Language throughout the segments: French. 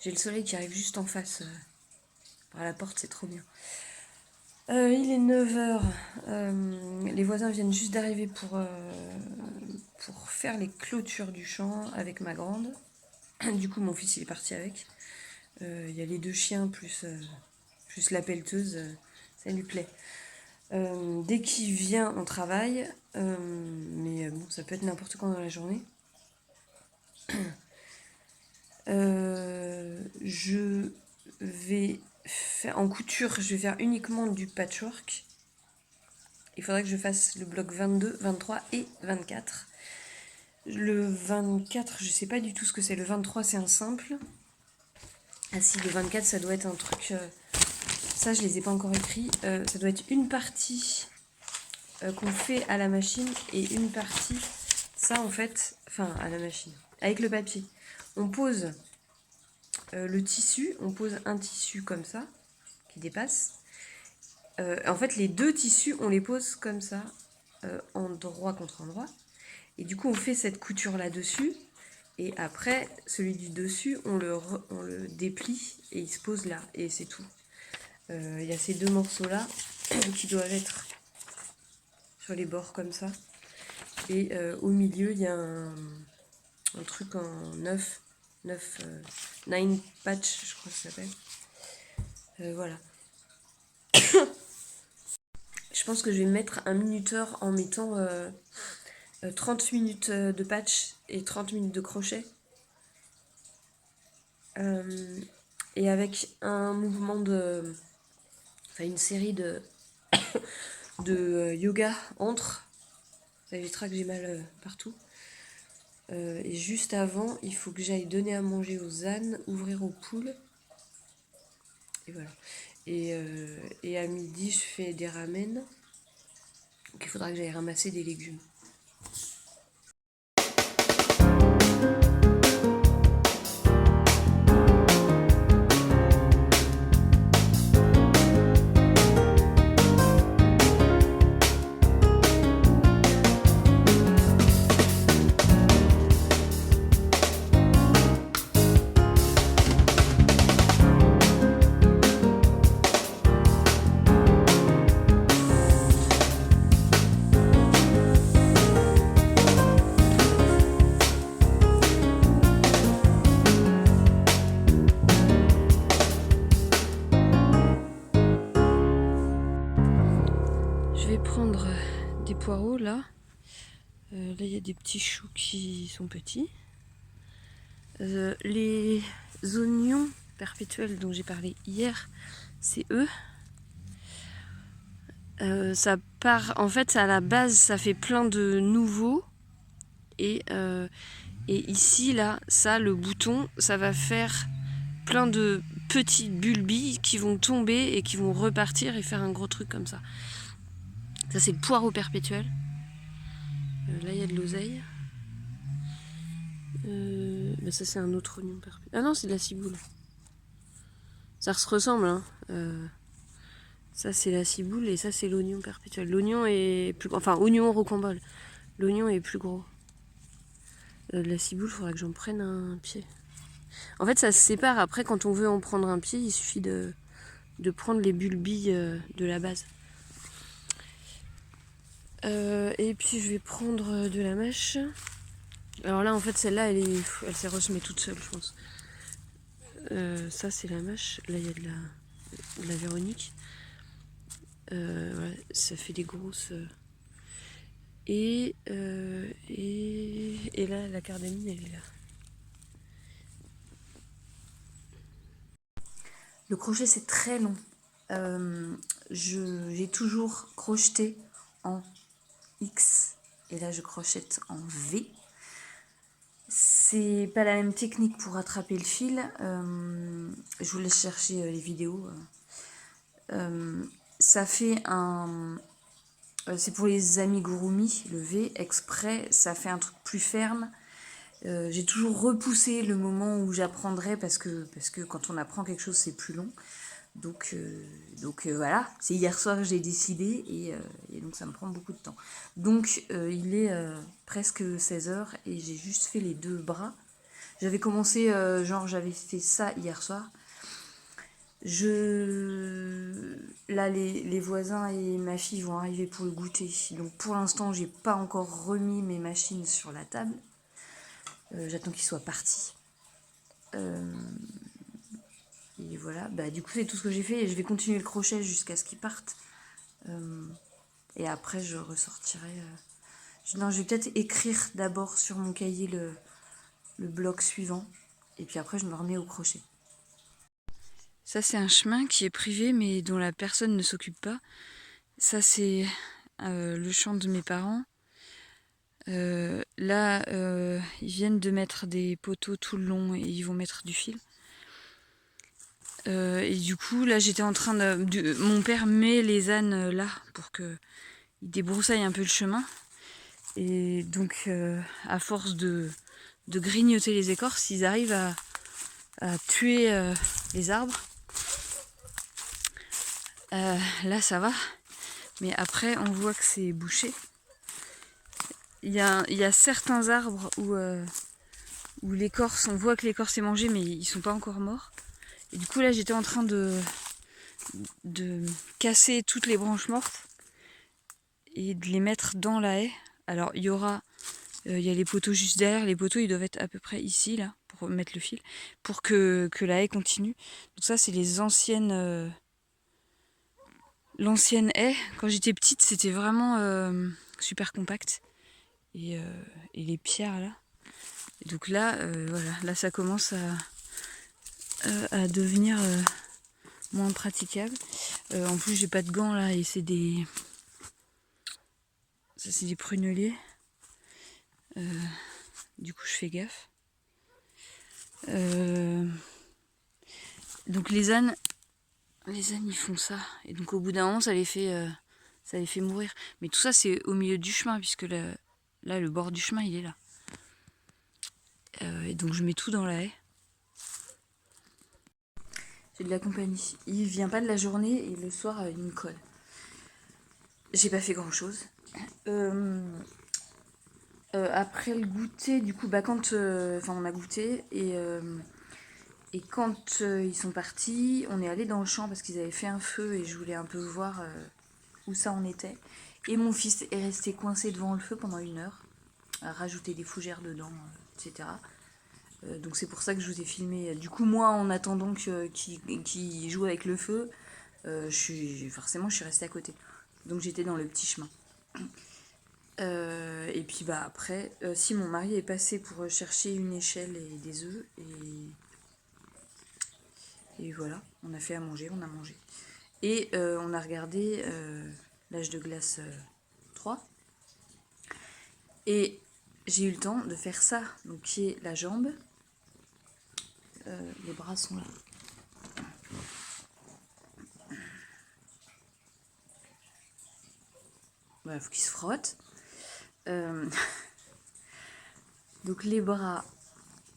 J'ai le soleil qui arrive juste en face par la porte, c'est trop bien. Il est 9h. Les voisins viennent juste d'arriver pour faire les clôtures du champ avec ma grande. Du coup, mon fils il est parti avec. Il y a les 2 chiens plus la pelleteuse. Ça lui plaît. Dès qu'il vient, on travaille. Mais bon, ça peut être n'importe quand dans la journée. Je vais faire en couture, je vais faire uniquement du patchwork. Il faudrait que je fasse le bloc 22, 23 et 24. Le 24, je sais pas du tout ce que c'est. Le 23, c'est un simple. Ah si, le 24, ça doit être un truc... ça, je les ai pas encore écrits. Ça doit être une partie qu'on fait à la machine et une partie... Ça, en fait... Enfin, à la machine. Avec le papier. On pose le tissu. On pose un tissu comme ça, qui dépasse. En fait, les 2 tissus, on les pose comme ça, endroit contre endroit. Et du coup, on fait cette couture là-dessus. Et après, celui du dessus, on le déplie et il se pose là. Et c'est tout. Il y a ces 2 morceaux-là qui doivent être sur les bords comme ça. Et au milieu, il y a un truc en 9 patch, je crois que ça s'appelle. Voilà. Je pense que je vais mettre un minuteur en mettant 30 minutes de patch et 30 minutes de crochet. Et avec un mouvement de... Enfin, une série de yoga entre. Ça évitera que j'ai mal partout. Et juste avant, il faut que j'aille donner à manger aux ânes, ouvrir aux poules. Et voilà. Et à midi, je fais des ramen. Donc il faudra que j'aille ramasser des légumes. Je vais prendre des poireaux là. Là, il y a des petits choux qui sont petits. Les oignons perpétuels dont j'ai parlé hier, c'est eux. Ça part, en fait, à la base, ça fait plein de nouveaux. Et ici, là, ça, le bouton, ça va faire plein de petites bulbilles qui vont tomber et qui vont repartir et faire un gros truc comme ça. Ça, c'est le poireau perpétuel. Là, il y a de l'oseille. Mais ça, c'est un autre oignon perpétuel. Ah non, c'est de la ciboule. Ça se ressemble, hein. Ça, c'est la ciboule et ça, c'est l'oignon perpétuel. L'oignon est plus... Enfin, oignon rocambole. L'oignon est plus gros. La ciboule, il faudra que j'en prenne un pied. En fait, ça se sépare. Après, quand on veut en prendre un pied, il suffit de prendre les bulbilles de la base. Et puis, je vais prendre de la mèche. Alors là, en fait, celle-là, elle s'est ressemée toute seule, je pense. Ça, c'est la mèche. Là, il y a de la Véronique. Ouais, ça fait des grosses... Et là, la cardamine, elle est là. Le crochet, c'est très long. J'ai toujours crocheté en X. Et là, je crochette en V. C'est pas la même technique pour attraper le fil. Je vous laisse chercher les vidéos. Ça fait un... c'est pour les amigurumi, le V exprès. Ça fait un truc plus ferme. J'ai toujours repoussé le moment où j'apprendrai parce que quand on apprend quelque chose, c'est plus long. Donc voilà, c'est hier soir que j'ai décidé et donc ça me prend beaucoup de temps. Donc il est presque 16h et j'ai juste fait les 2 bras. J'avais commencé, genre j'avais fait ça hier soir. Là, les voisins et ma fille vont arriver pour le goûter. Donc pour l'instant, j'ai pas encore remis mes machines sur la table. J'attends qu'ils soient partis. Et voilà, bah du coup c'est tout ce que j'ai fait et je vais continuer le crochet jusqu'à ce qu'ils partent. Et après je ressortirai. Non, je vais peut-être écrire d'abord sur mon cahier le bloc suivant. Et puis après je me remets au crochet. Ça c'est un chemin qui est privé mais dont la personne ne s'occupe pas. Ça c'est le champ de mes parents. Là ils viennent de mettre des poteaux tout le long et ils vont mettre du fil. Et du coup, là, j'étais en train mon père met les ânes là pour que il débroussaille un peu le chemin. Et donc, à force de grignoter les écorces, ils arrivent à tuer les arbres. Là, ça va. Mais après, on voit que c'est bouché. Il y a certains arbres où l'écorce, on voit que l'écorce est mangée, mais ils sont pas encore morts. Et du coup, là, j'étais en train de casser toutes les branches mortes et de les mettre dans la haie. Alors il y a les poteaux juste derrière, les poteaux ils doivent être à peu près ici là pour mettre le fil, pour que la haie continue. Donc ça c'est les anciennes, l'ancienne haie. Quand j'étais petite c'était vraiment super compact et les pierres là. Et donc là voilà, là ça commence à devenir moins praticable. En plus j'ai pas de gants là et c'est des pruneliers. Du coup, je fais gaffe. Donc les ânes, ils font ça. Et donc au bout d'un moment, ça les fait mourir. Mais tout ça, c'est au milieu du chemin, puisque là, le bord du chemin, il est là. Et donc je mets tout dans la haie. J'ai de la compagnie. Il vient pas de la journée et le soir, il me colle. J'ai pas fait grand chose. Après le goûter, du coup, quand on a goûté et quand ils sont partis, on est allé dans le champ parce qu'ils avaient fait un feu et je voulais un peu voir où ça en était. Et mon fils est resté coincé devant le feu pendant 1 heure, à rajouter des fougères dedans, etc. Donc c'est pour ça que je vous ai filmé. Du coup, moi, en attendant qu'il joue avec le feu, forcément, je suis restée à côté. Donc j'étais dans le petit chemin. Et puis bah après, si mon mari est passé pour chercher une échelle et des œufs et voilà, on a fait à manger, on a mangé. Et on a regardé l'âge de glace 3. Et j'ai eu le temps de faire ça, donc qui est la jambe. Les bras sont là. Voilà, faut qu'ils se frottent. Donc les bras,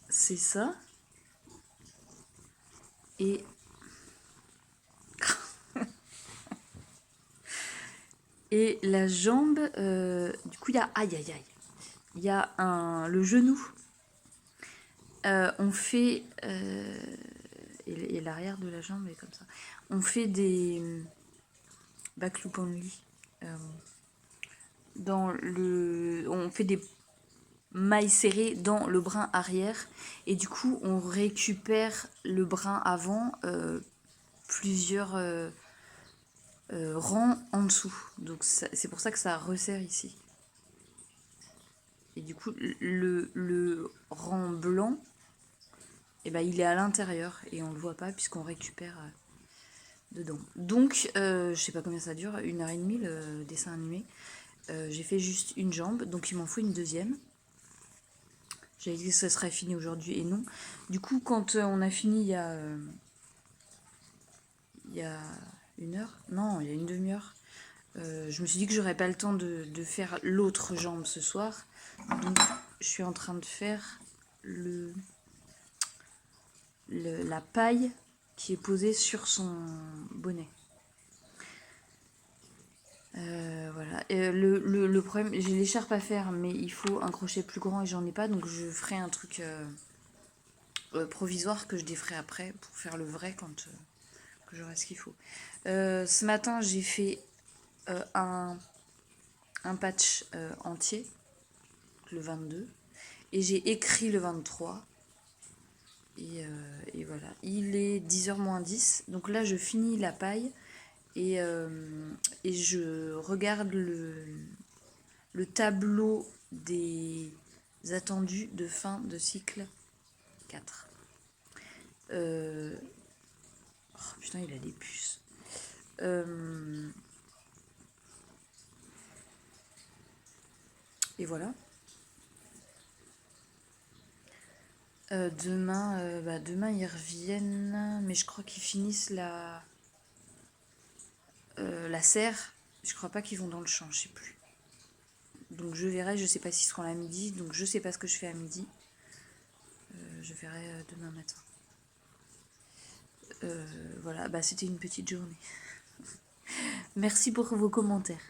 c'est ça. Et et la jambe, du coup il y a aïe aïe aïe. Il y a le genou. On fait et l'arrière de la jambe est comme ça. On fait des back loop only. On fait des mailles serrées dans le brin arrière et du coup on récupère le brin avant plusieurs rangs en dessous. Donc c'est pour ça que ça resserre ici. Et du coup le rang blanc, et ben, il est à l'intérieur et on le voit pas puisqu'on récupère dedans. Donc je sais pas combien ça dure, 1h30 le dessin animé. J'ai fait juste une jambe, donc il m'en faut une deuxième. J'avais dit que ça serait fini aujourd'hui et non. Du coup, quand on a fini il y a 1 heure, non, il y a une demi-heure, je me suis dit que j'aurais pas le temps de faire l'autre jambe ce soir. Donc, je suis en train de faire la paille qui est posée sur son bonnet. Voilà. Le problème, j'ai l'écharpe à faire, mais il faut un crochet plus grand et j'en ai pas, donc je ferai un truc provisoire que je déferai après pour faire le vrai quand que j'aurai ce qu'il faut. Ce matin, j'ai fait un patch entier, le 22, et j'ai écrit le 23. Et voilà, il est 10h moins 10, donc là je finis la paille et je regarde le tableau des attendus de fin de cycle 4. Oh putain, il a des puces. Et voilà. Demain ils reviennent, mais je crois qu'ils finissent la serre. Je crois pas qu'ils vont dans le champ, je sais plus. Donc je verrai, je sais pas s'ils seront là à midi, donc je sais pas ce que je fais à midi. Je verrai demain matin. Voilà, bah c'était une petite journée. Merci pour vos commentaires.